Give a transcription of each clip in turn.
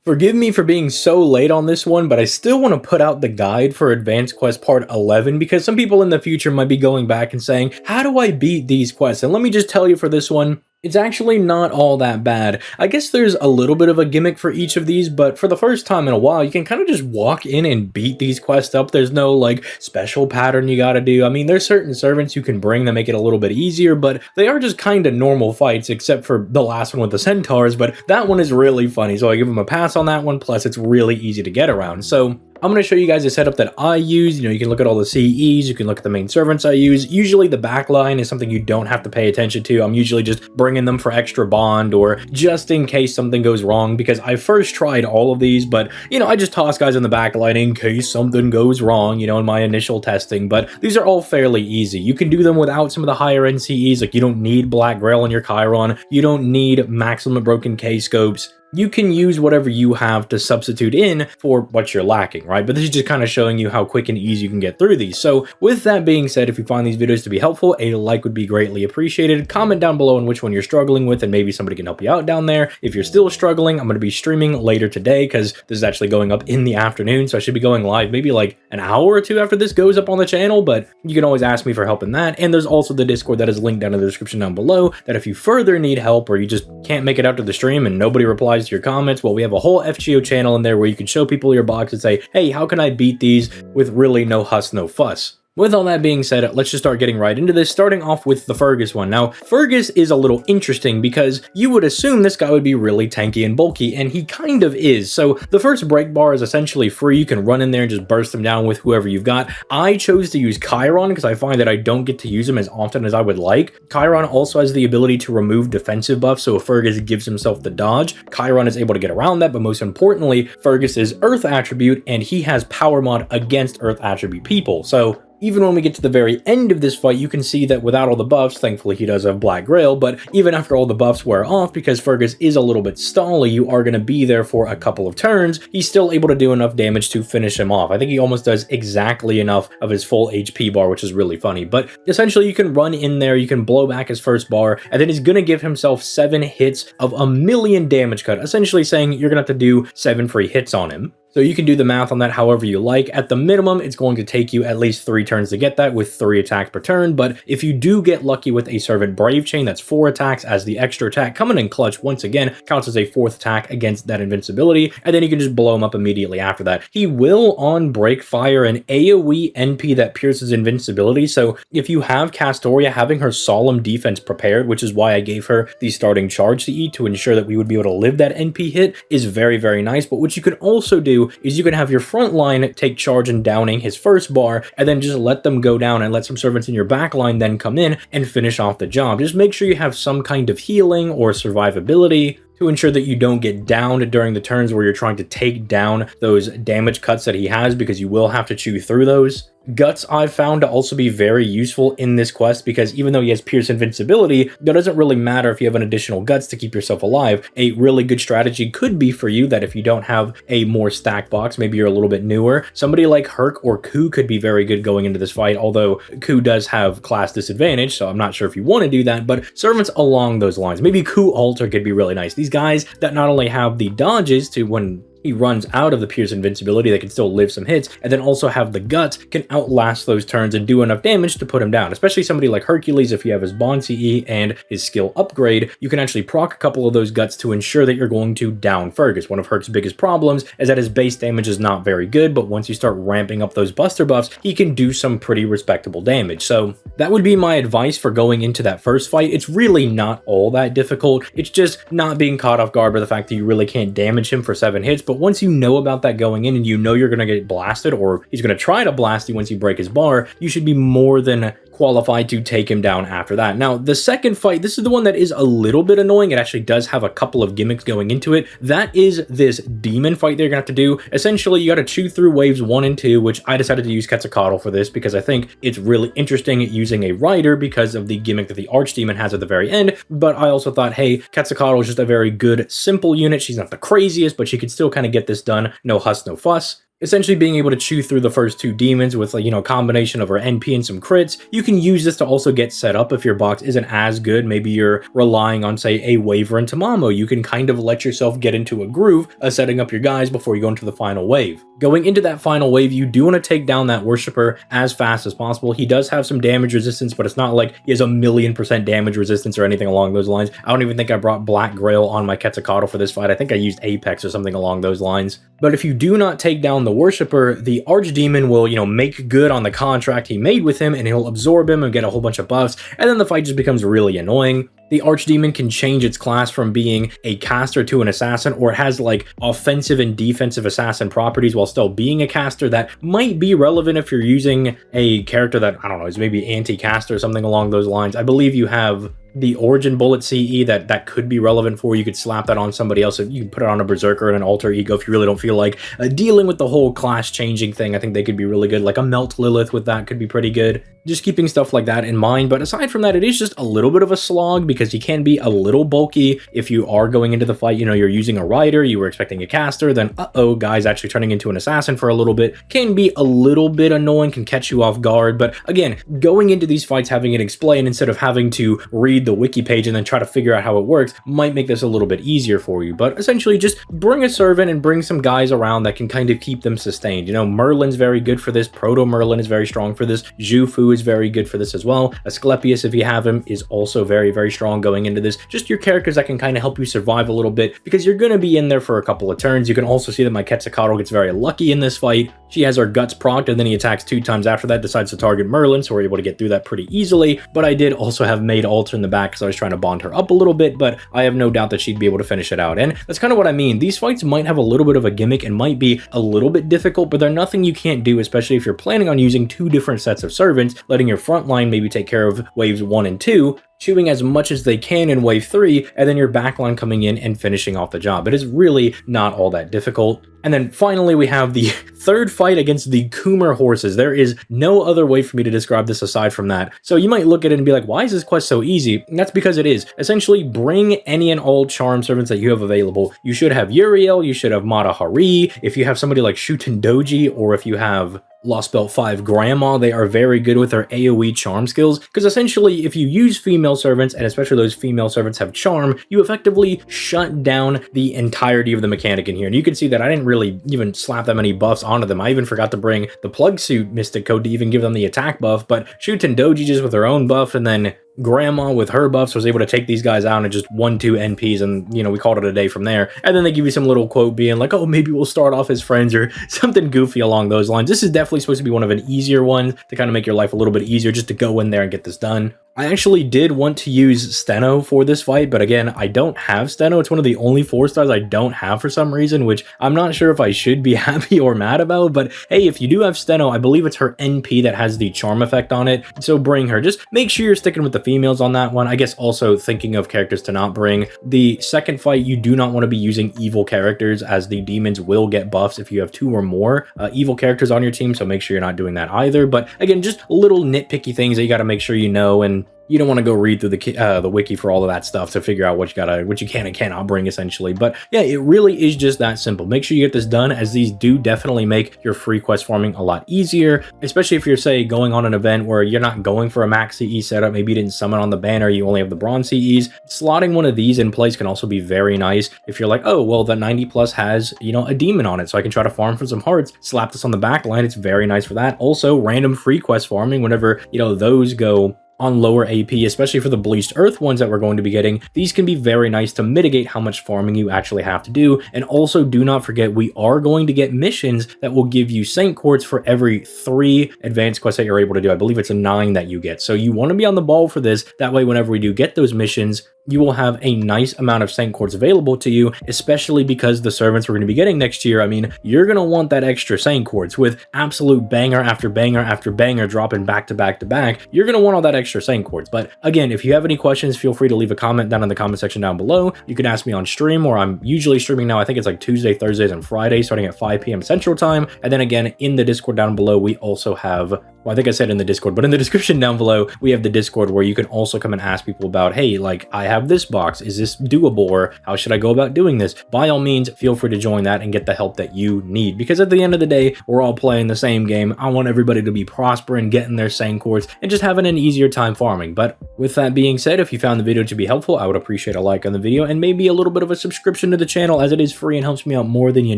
Forgive me for being so late on this one, but I still want to put out the guide for Advanced Quest Part 11 because some people in the future might be going back and saying, how do I beat these quests? And let me just tell you for this one, it's actually not all that bad. I guess there's a little bit of a gimmick for each of these, but for the first time in a while, you can kind of just walk in and beat these quests up. There's no like special pattern you gotta do. I mean, there's certain servants you can bring that make it a little bit easier, but they are just kind of normal fights, except for the last one with the centaurs, but that one is really funny, so I give them a pass on that one, plus it's really easy to get around. So I'm going to show you guys a setup that I use. You can look at all the CEs, you can look at the main servants I use. Usually the backline is something you don't have to pay attention to. I'm usually just bringing them for extra bond or just in case something goes wrong, because I first tried all of these, but I just toss guys in the backline in case something goes wrong, in my initial testing. But these are all fairly easy. You can do them without some of the higher end CEs, like you don't need Black Grail in your Chiron, you don't need maximum broken K scopes. You can use whatever you have to substitute in for what you're lacking, right? But this is just kind of showing you how quick and easy you can get through these. So with that being said, if you find these videos to be helpful, a like would be greatly appreciated. Comment down below on which one you're struggling with and maybe somebody can help you out down there. If you're still struggling, I'm going to be streaming later today because this is actually going up in the afternoon. So I should be going live maybe like an hour or two after this goes up on the channel, but you can always ask me for help in that. And there's also the Discord that is linked down in the description down below that if you further need help or you just can't make it out to the stream and nobody replies to your comments, well, we have a whole Yugioh channel in there where you can show people your box and say, hey, how can I beat these with really no huss, no fuss? With all that being said, let's just start getting right into this, starting off with the Fergus one. Now, Fergus is a little interesting because you would assume this guy would be really tanky and bulky, and he kind of is. So the first break bar is essentially free. You can run in there and just burst them down with whoever you've got. I chose to use Chiron because I find that I don't get to use him as often as I would like. Chiron also has the ability to remove defensive buffs, so if Fergus gives himself the dodge, Chiron is able to get around that, but most importantly, Fergus is Earth attribute, and he has power mod against Earth attribute people. So even when we get to the very end of this fight, you can see that without all the buffs, thankfully he does have Black Grail, but even after all the buffs wear off, because Fergus is a little bit stally, you are going to be there for a couple of turns, he's still able to do enough damage to finish him off. I think he almost does exactly enough of his full HP bar, which is really funny. But essentially, you can run in there, you can blow back his first bar, and then he's going to give himself 7 hits of 1,000,000 damage cut, essentially saying you're going to have to do 7 free hits on him. So you can do the math on that however you like. At the minimum, it's going to take you at least 3 turns to get that with 3 attacks per turn. But if you do get lucky with a Servant Brave Chain, that's 4 attacks as the extra attack coming in clutch once again, counts as a 4th attack against that invincibility. And then you can just blow him up immediately after that. He will on break fire an AoE NP that pierces invincibility. So if you have Castoria, having her Solemn Defense prepared, which is why I gave her the starting charge CE to ensure that we would be able to live that NP hit, is very, very nice. But what you can also do is you can have your front line take charge in downing his first bar, and then just let them go down and let some servants in your back line then come in and finish off the job. Just make sure you have some kind of healing or survivability to ensure that you don't get downed during the turns where you're trying to take down those damage cuts that he has, because you will have to chew through those. Guts I've found to also be very useful in this quest, because even though he has Pierce Invincibility, that doesn't really matter if you have an additional Guts to keep yourself alive. A really good strategy could be for you that if you don't have a more stacked box, maybe you're a little bit newer, somebody like Herc or Ku could be very good going into this fight, although Ku does have class disadvantage, so I'm not sure if you want to do that, but servants along those lines. Maybe Ku Alter could be really nice. These guys that not only have the dodges to when he runs out of the Pierce Invincibility, they can still live some hits, and then also have the Guts, can outlast those turns and do enough damage to put him down. Especially somebody like Hercules, if you have his Bond CE and his skill upgrade, you can actually proc a couple of those Guts to ensure that you're going to down Fergus. One of Herc's biggest problems is that his base damage is not very good, but once you start ramping up those buster buffs, he can do some pretty respectable damage. So that would be my advice for going into that first fight. It's really not all that difficult. It's just not being caught off guard by the fact that you really can't damage him for 7 hits, but once you know about that going in and you know you're going to get blasted, or he's going to try to blast you once you break his bar, you should be more than qualified to take him down after that. Now, the second fight, this is the one that is a little bit annoying. It actually does have a couple of gimmicks going into it. That is this demon fight they're gonna have to do. Essentially, you got to chew through waves 1 and 2, which I decided to use Quetzalcoatl for this because I think it's really interesting using a rider because of the gimmick that the Archdemon has at the very end. But I also thought, hey, Quetzalcoatl is just a very good, simple unit. She's not the craziest, but she could still kind of get this done. No huss, no fuss. Essentially being able to chew through the first 2 demons with, like, a combination of her NP and some crits. You can use this to also get set up if your box isn't as good. Maybe you're relying on, say, a Waver and Tamamo. You can kind of let yourself get into a groove of setting up your guys before you go into the final wave. Going into that final wave, you do want to take down that Worshipper as fast as possible. He does have some damage resistance, but it's not like he has 1,000,000% damage resistance or anything along those lines. I don't even think I brought Black Grail on my Quetzalcoatl for this fight. I think I used Apex or something along those lines. But if you do not take down the Worshipper, the Archdemon will, make good on the contract he made with him, and he'll absorb him and get a whole bunch of buffs, and then the fight just becomes really annoying. The Archdemon can change its class from being a caster to an assassin, or it has like offensive and defensive assassin properties while still being a caster. That might be relevant if you're using a character that, I don't know, is maybe anti-caster or something along those lines. I believe you have the Origin Bullet CE that could be relevant for you. You could slap that on somebody else. You can put it on a Berserker and an Alter Ego if you really don't feel like dealing with the whole class changing thing. I think they could be really good. Like a Melt Lilith with that could be pretty good. Just keeping stuff like that in mind. But aside from that, it is just a little bit of a slog because he can be a little bulky if you are going into the fight. You're using a Rider, you were expecting a caster, then guy's actually turning into an assassin for a little bit. Can be a little bit annoying, can catch you off guard. But again, going into these fights, having it explained instead of having to read the wiki page and then try to figure out how it works might make this a little bit easier for you. But essentially just bring a servant and bring some guys around that can kind of keep them sustained. Merlin's very good for this. Proto Merlin is very strong for this. Zhufu is very good for this as well. Asclepius, if you have him, is also very, very strong going into this. Just your characters that can kind of help you survive a little bit because you're going to be in there for a couple of turns. You can also see that my Quetzalcoatl gets very lucky in this fight. She has her guts procced and then he attacks 2 times after that, decides to target Merlin, so we're able to get through that pretty easily. But I did also have Maid Alter in the back because I was trying to bond her up a little bit, but I have no doubt that she'd be able to finish it out. And that's kind of what I mean. These fights might have a little bit of a gimmick and might be a little bit difficult, but they're nothing you can't do, especially if you're planning on using 2 different sets of servants, letting your front line maybe take care of waves 1 and 2, chewing as much as they can in wave 3, and then your backline coming in and finishing off the job. It is really not all that difficult. And then finally, we have the third fight against the Coomer horses. There is no other way for me to describe this aside from that. So you might look at it and be like, why is this quest so easy? And that's because it is. Essentially, bring any and all charm servants that you have available. You should have Uriel, you should have Mata Hari. If you have somebody like Shuten Doji, or if you have Lost Belt 5 Grandma, they are very good with their AoE charm skills, because essentially if you use female servants, and especially those female servants have charm, you effectively shut down the entirety of the mechanic in here. And you can see that I didn't really even slap that many buffs onto them. I even forgot to bring the Plug Suit Mystic Code to even give them the attack buff, but Shuten Doji just with her own buff, and then Grandma with her buffs was able to take these guys out and just 1-2 NPs, and we called it a day from there. And then they give you some little quote being like, oh, maybe we'll start off as friends or something goofy along those lines. This is definitely supposed to be one of an easier ones to kind of make your life a little bit easier, just to go in there and get this done. I actually did want to use Steno for this fight, but again, I don't have Steno. It's one of the only 4 stars I don't have for some reason, which I'm not sure if I should be happy or mad about. But hey, if you do have Steno, I believe it's her NP that has the charm effect on it, so bring her. Just make sure you're sticking with the females on that one. I guess also thinking of characters to not bring. The second fight, you do not want to be using evil characters, as the demons will get buffs if you have 2 or more evil characters on your team, so make sure you're not doing that either. But again, just little nitpicky things that you got to make sure you know, and you don't want to go read through the wiki for all of that stuff to figure out what you can and cannot bring, essentially. But yeah, it really is just that simple. Make sure you get this done, as these do definitely make your free quest farming a lot easier, especially if you're, say, going on an event where you're not going for a max CE setup. Maybe you didn't summon on the banner, you only have the bronze CEs. Slotting one of these in place can also be very nice if you're like, oh, well, the 90 plus has, a demon on it, so I can try to farm for some hearts. Slap this on the back line. It's very nice for that. Also, random free quest farming whenever, those go on lower AP, especially for the Bleached Earth ones that we're going to be getting. These can be very nice to mitigate how much farming you actually have to do. And also, do not forget, we are going to get missions that will give you Saint Quartz for every 3 advanced quests that you're able to do. I believe it's a 9 that you get. So you want to be on the ball for this. That way, whenever we do get those missions, you will have a nice amount of Saint Quartz available to you, especially because the servants we're going to be getting next year. I mean, you're going to want that extra Saint Quartz with absolute banger after banger after banger dropping back to back to back. You're going to want all that extra Saint Quartz. But again, if you have any questions, feel free to leave a comment down in the comment section down below. You can ask me on stream, or I'm usually streaming now. I think it's like Tuesday, Thursdays, and Fridays, starting at 5 p.m. Central Time. And then again, in the Discord down below, we also have Well, I think I said in the Discord, but in the description down below, we have the Discord where you can also come and ask people about, hey, like, I have this box, is this doable, or how should I go about doing this? By all means, feel free to join that and get the help that you need, because at the end of the day, we're all playing the same game. I want everybody to be prospering, getting their sane quartz, and just having an easier time farming. But with that being said, if you found the video to be helpful, I would appreciate a like on the video and maybe a little bit of a subscription to the channel, as it is free and helps me out more than you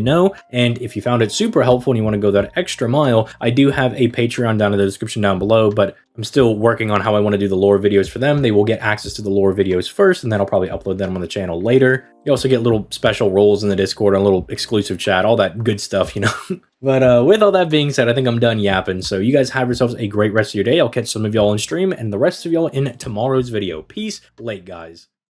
know. And if you found it super helpful and you want to go that extra mile, I do have a Patreon down in the description down below, but I'm still working on how I want to do the lore videos for them. They will get access to the lore videos first, and then I'll probably upload them on the channel later. You also get little special roles in the Discord, and a little exclusive chat, all that good stuff, you know. But with all that being said, I think I'm done yapping. So you guys have yourselves a great rest of your day. I'll catch some of y'all on stream and the rest of y'all in tomorrow's video. Peace, late guys.